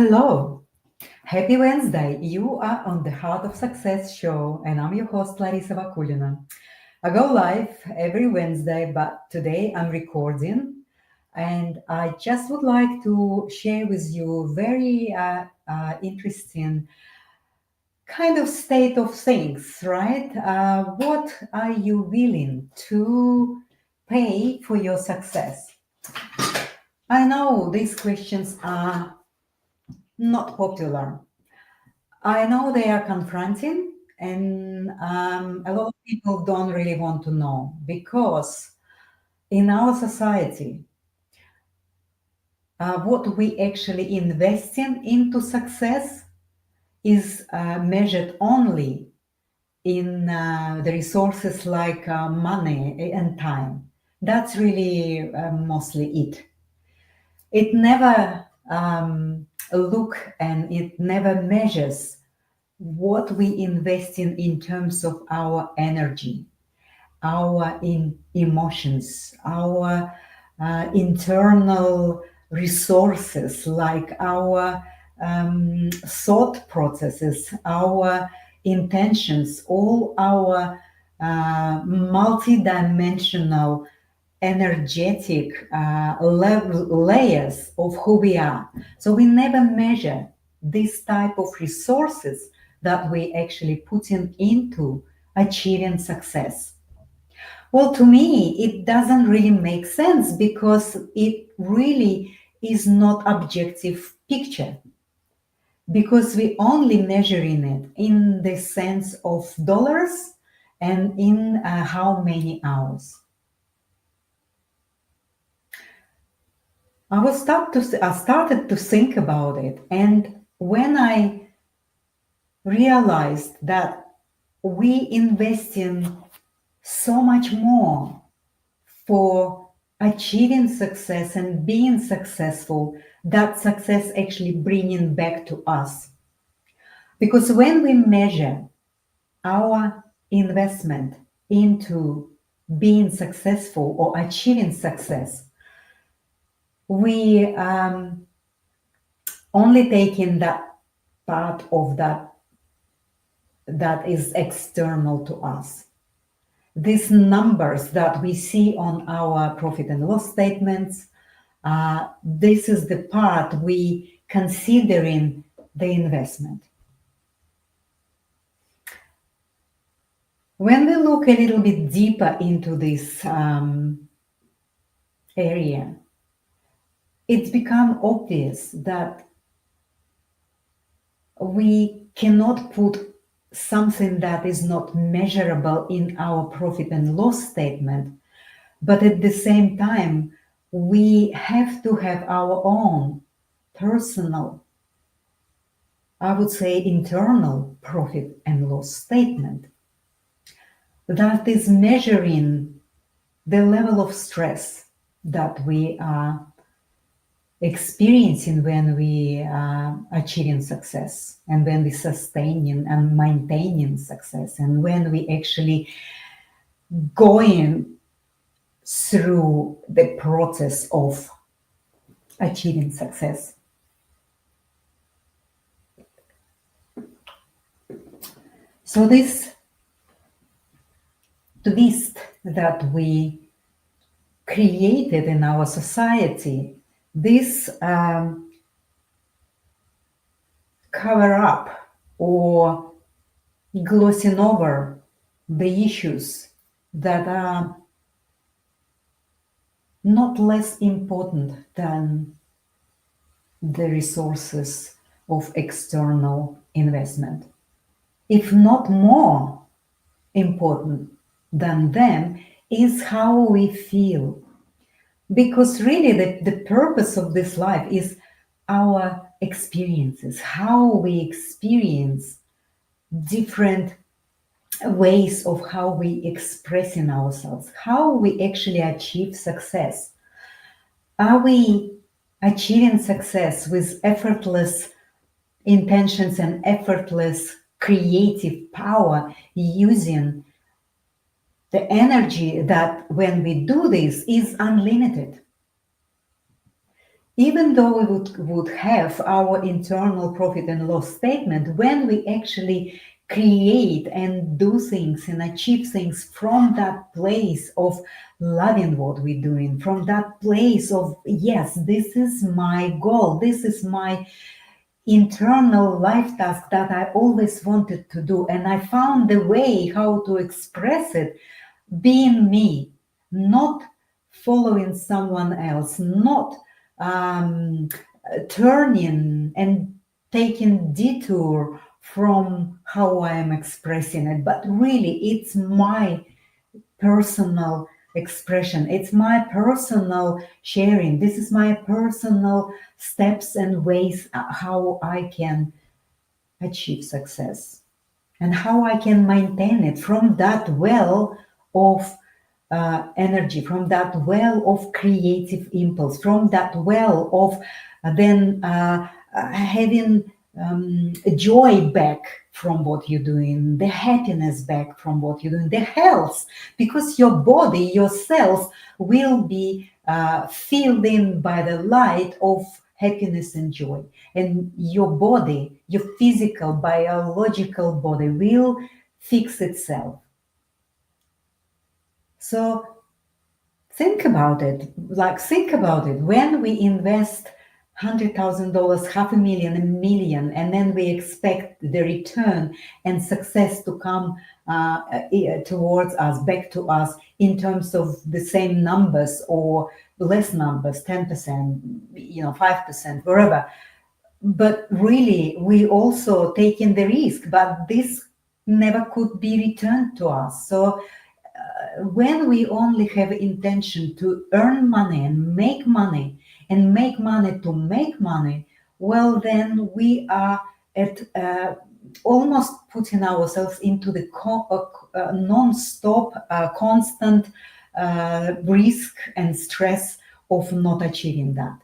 Hello, happy Wednesday. You are on the Heart of Success show, and I'm your host, Larisa Vakulina. I go live every Wednesday, but today I'm recording, and I just would like to share with you very interesting kind of state of things, right? What are you willing to pay for your success? I know these questions are not popular. I know they are confronting, and a lot of people don't really want to know because in our society, what we actually invest into success is measured only in the resources like money and time. That's really mostly it. It never look and it never measures what we invest in terms of our energy, our emotions, our internal resources, like our thought processes, our intentions, all our multidimensional energetic layers of who we are. So we never measure this type of resources that we actually put into achieving success. Well, to me, it doesn't really make sense because it really is not objective picture because we only measuring it in the sense of dollars and in how many hours. I started to think about it, and when I realized that we invest in so much more for achieving success and being successful, that success actually bringing back to us. Because when we measure our investment into being successful or achieving success, we only take in that part of that is external to us. These numbers that we see on our profit and loss statements, this is the part we consider in the investment. When we look a little bit deeper into this area, it's become obvious that we cannot put something that is not measurable in our profit and loss statement, but at the same time, we have to have our own personal, I would say, internal profit and loss statement that is measuring the level of stress that we are experiencing when we are achieving success and when we sustaining and maintaining success and when we actually going through the process of achieving success. So this twist that we created in our society, this cover up or glossing over the issues that are not less important than the resources of external investment, if not more important than them, is how we feel. Because really the purpose of this life is our experiences, how we experience different ways of how we expressing ourselves, how we actually achieve success. Are we achieving success with effortless intentions and effortless creative power using the energy that when we do this is unlimited? even though we would have our internal profit and loss statement, when we actually create and do things and achieve things from that place of loving what we're doing, from that place of, yes, this is my goal, this is my internal life task that I always wanted to do, and I found the way how to express it, being me, not following someone else, not um, turning and taking detour from how I am expressing it, but really it's my personal expression. It's my personal sharing. This is my personal steps and ways how I can achieve success and how I can maintain it from that well of energy, from that well of creative impulse, from that well of then having joy back from what you're doing, the happiness back from what you're doing, the health, because your body, your cells will be filled in by the light of happiness and joy. And your body, your physical, biological body will fix itself. So think about it. Like, think about it. When we invest $100,000, half a million, a million, and then we expect the return and success to come towards us, back to us in terms of the same numbers or less numbers, 10%, 5%, wherever. But really, we also taking the risk, but this never could be returned to us. So when we only have intention to earn money and make money to make money, well, then we are at almost putting ourselves into the non-stop, constant risk and stress of not achieving that.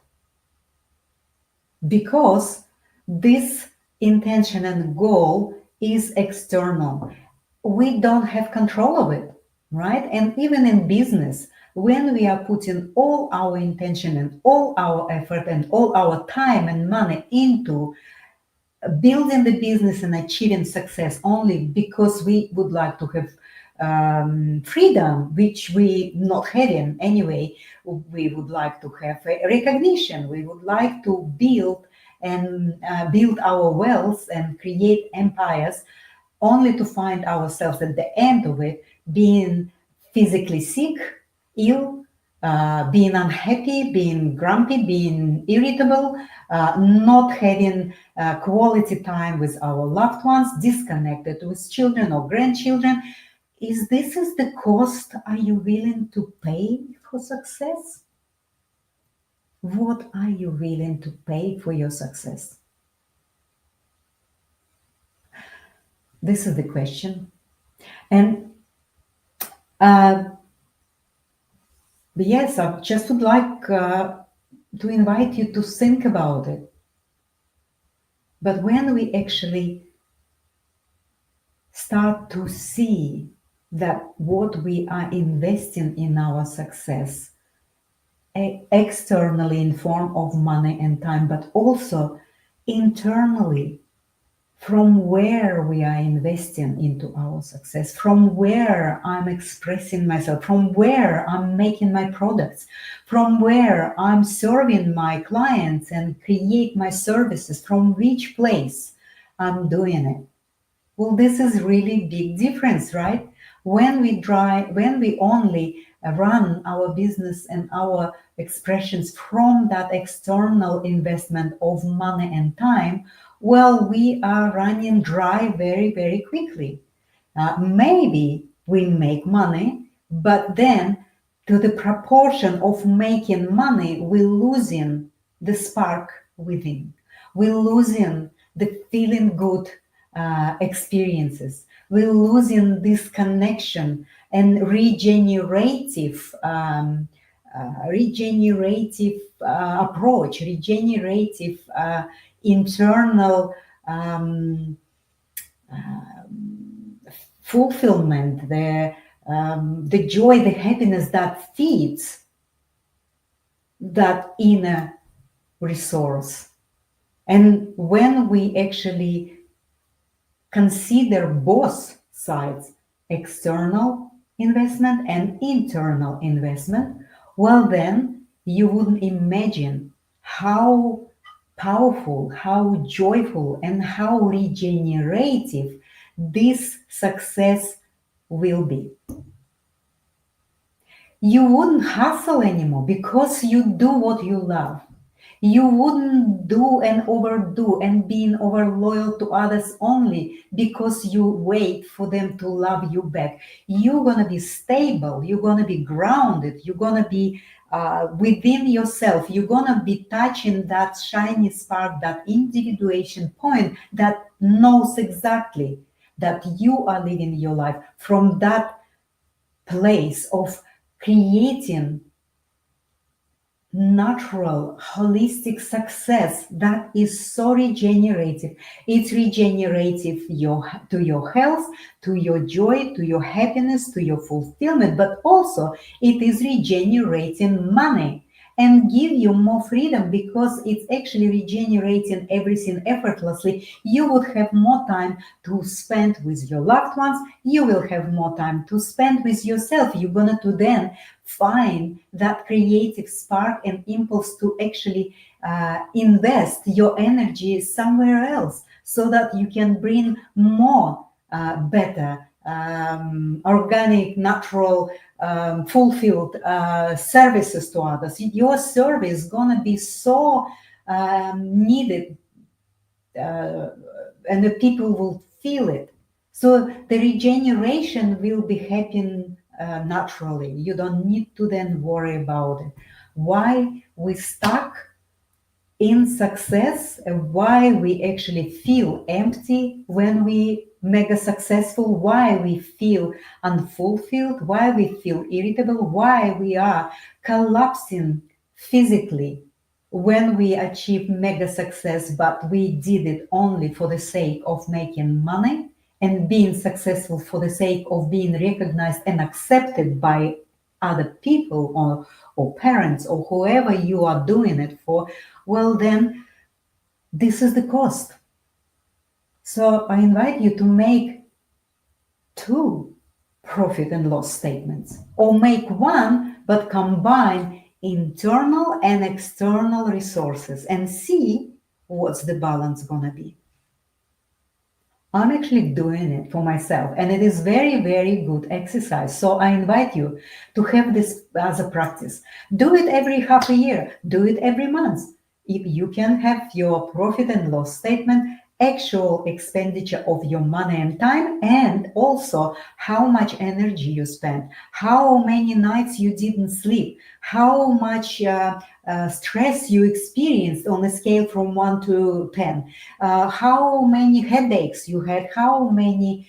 Because this intention and goal is external. We don't have control of it, right? And even in business, when we are putting all our intention and all our effort and all our time and money into building the business and achieving success only because we would like to have freedom, which we not having anyway. We would like to have recognition. We would like to build and build our wealth and create empires, only to find ourselves at the end of it being physically sick, ill, being unhappy, being grumpy, being irritable, not having quality time with our loved ones, disconnected with children or grandchildren. Is this is the cost are you willing to pay for success? What are you willing to pay for your success? This is the question. And yes, I just would like to invite you to think about it. But when we actually start to see that what we are investing in our success, externally in form of money and time, but also internally, from where we are investing into our success, from where I'm expressing myself, from where I'm making my products, from where I'm serving my clients and create my services, from which place I'm doing it. Well, this is really big difference, right? When we only run our business and our expressions from that external investment of money and time, well, we are running dry very, very quickly. Maybe we make money, but then to the proportion of making money, we're losing the spark within. We're losing the feeling good experiences. We're losing this connection and regenerative approach, regenerative internal fulfillment, the joy, the happiness that feeds that inner resource. And when we actually consider both sides, external investment and internal investment, well, then you wouldn't imagine how powerful, how joyful, and how regenerative this success will be. You wouldn't hustle anymore because you do what you love. You wouldn't do and overdo and being over loyal to others only because you wait for them to love you back. You're gonna be stable. You're gonna be grounded. You're gonna be within yourself. You're gonna be touching that shiny spark, that individuation point that knows exactly that you are living your life from that place of creating natural, holistic success that is so regenerative. It's regenerative to your health, to your joy, to your happiness, to your fulfillment, but also it is regenerating money and give you more freedom because it's actually regenerating everything effortlessly. You would have more time to spend with your loved ones. You will have more time to spend with yourself. You're going to then find that creative spark and impulse to actually invest your energy somewhere else so that you can bring more better organic, natural, fulfilled services to others. Your service is going to be so needed, and the people will feel it. So the regeneration will be happening naturally. You don't need to then worry about it. Why we stuck in success and why we actually feel empty when we mega successful, why we feel unfulfilled, why we feel irritable, why we are collapsing physically when we achieve mega success, but we did it only for the sake of making money and being successful for the sake of being recognized and accepted by other people or parents or whoever you are doing it for, well, then this is the cost. So I invite you to make two profit and loss statements or make one, but combine internal and external resources and see what's the balance gonna be. I'm actually doing it for myself, and it is very, very good exercise. So I invite you to have this as a practice. Do it every half a year, do it every month. If you can have your profit and loss statement, actual expenditure of your money and time, and also how much energy you spent, how many nights you didn't sleep, how much stress you experienced on a scale from 1 to 10, how many headaches you had, how many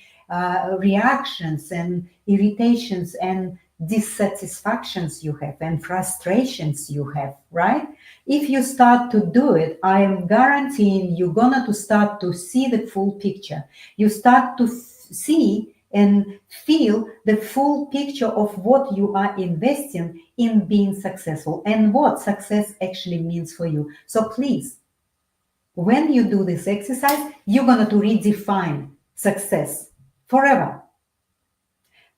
reactions and irritations and dissatisfactions you have and frustrations you have, right? If you start to do it, I am guaranteeing you're gonna to start to see the full picture. You start to see and feel the full picture of what you are investing in being successful and what success actually means for you. So please, when you do this exercise, you're going to redefine success forever.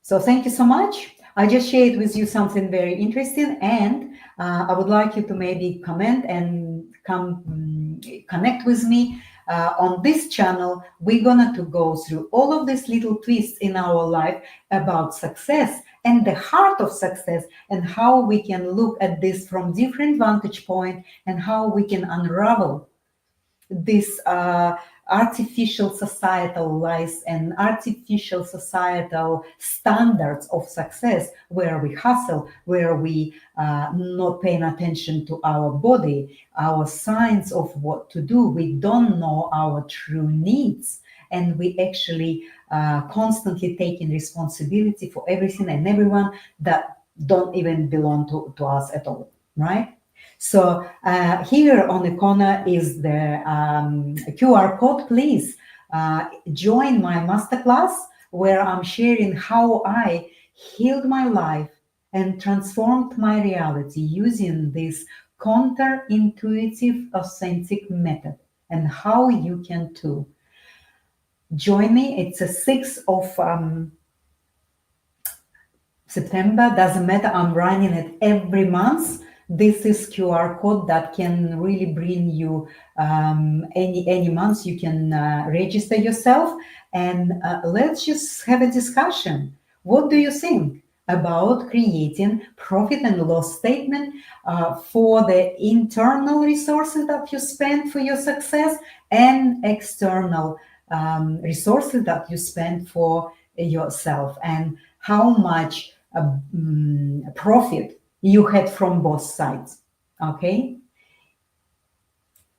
So thank you so much. I just shared with you something very interesting, and I would like you to maybe comment and come connect with me on this channel. We're gonna to go through all of these little twists in our life about success and the heart of success and how we can look at this from different vantage point and how we can unravel this artificial societal lies and artificial societal standards of success where we hustle, where we not paying attention to our body, our signs of what to do. We don't know our true needs, and we actually constantly taking responsibility for everything and everyone that don't even belong to us at all, right? So here on the corner is the QR code. Please join my masterclass where I'm sharing how I healed my life and transformed my reality using this counterintuitive authentic method and how you can too. Join me. It's the 6th of September. Doesn't matter. I'm running it every month. This is QR code that can really bring you any month. You can register yourself and let's just have a discussion. What do you think about creating profit and loss statement for the internal resources that you spend for your success and external resources that you spend for yourself, and how much profit you had from both sides? Okay,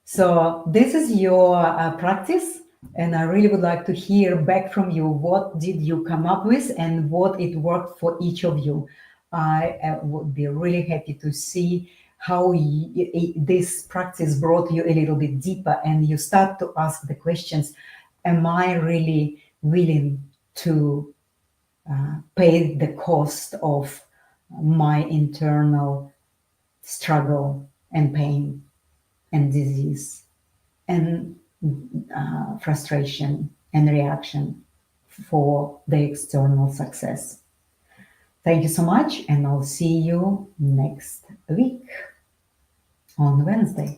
so this is your practice, and I really would like to hear back from you. What did you come up with and what it worked for each of you? I would be really happy to see how this practice brought you a little bit deeper and you start to ask the questions, am I really willing to pay the cost of my internal struggle and pain and disease and frustration and reaction for the external success? Thank you so much, and I'll see you next week on Wednesday.